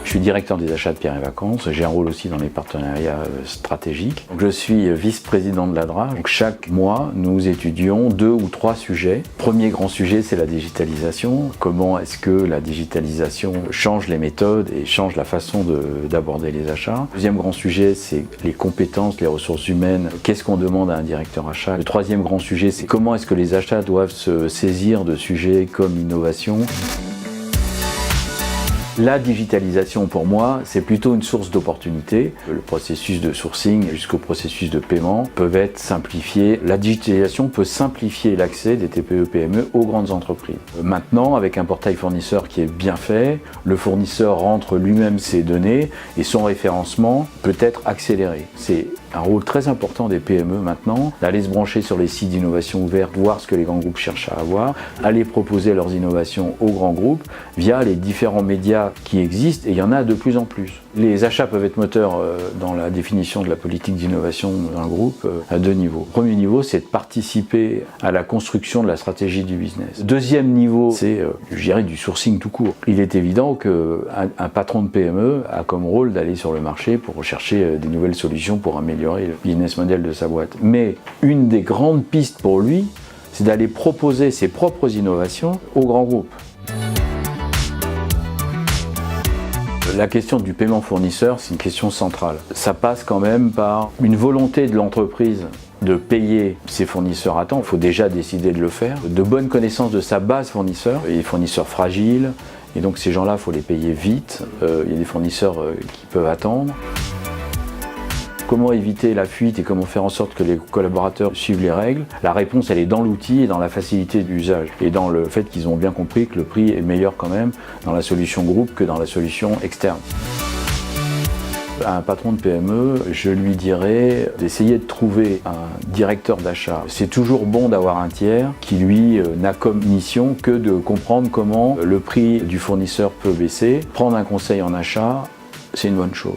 Je suis directeur des achats de Pierre et Vacances, j'ai un rôle aussi dans les partenariats stratégiques. Donc, je suis vice-président de l'ADRA. Donc, chaque mois, nous étudions 2 ou 3 sujets. Premier grand sujet, c'est la digitalisation. Comment est-ce que la digitalisation change les méthodes et change la façon d'aborder les achats. Deuxième grand sujet, c'est les compétences, les ressources humaines. Qu'est-ce qu'on demande à un directeur achat? Le troisième grand sujet, c'est comment est-ce que les achats doivent se saisir de sujets comme l'innovation. La digitalisation, pour moi, c'est plutôt une source d'opportunités. Le processus de sourcing jusqu'au processus de paiement peuvent être simplifiés. La digitalisation peut simplifier l'accès des TPE-PME aux grandes entreprises. Maintenant, avec un portail fournisseur qui est bien fait, le fournisseur rentre lui-même ses données et son référencement peut être accéléré. C'est un rôle très important des PME maintenant, d'aller se brancher sur les sites d'innovation ouverts, voir ce que les grands groupes cherchent à avoir, aller proposer leurs innovations aux grands groupes via les différents médias qui existent, et il y en a de plus en plus. Les achats peuvent être moteurs dans la définition de la politique d'innovation d'un groupe à 2 niveaux. Le premier niveau, c'est de participer à la construction de la stratégie du business. Deuxième niveau, c'est, je dirais, du sourcing tout court. Il est évident qu'un patron de PME a comme rôle d'aller sur le marché pour rechercher des nouvelles solutions pour améliorer le business model de sa boîte. Mais une des grandes pistes pour lui, c'est d'aller proposer ses propres innovations aux grands groupes. La question du paiement fournisseur, c'est une question centrale. Ça passe quand même par une volonté de l'entreprise de payer ses fournisseurs à temps. Il faut déjà décider de le faire. De bonnes connaissances de sa base fournisseur. Il y a des fournisseurs fragiles, et donc ces gens-là, il faut les payer vite. Il y a des fournisseurs qui peuvent attendre. Comment éviter la fuite et comment faire en sorte que les collaborateurs suivent les règles? La réponse, elle est dans l'outil et dans la facilité d'usage. Et dans le fait qu'ils ont bien compris que le prix est meilleur quand même dans la solution groupe que dans la solution externe. À un patron de PME, je lui dirais d'essayer de trouver un directeur d'achat. C'est toujours bon d'avoir un tiers qui, lui, n'a comme mission que de comprendre comment le prix du fournisseur peut baisser. Prendre un conseil en achat, c'est une bonne chose.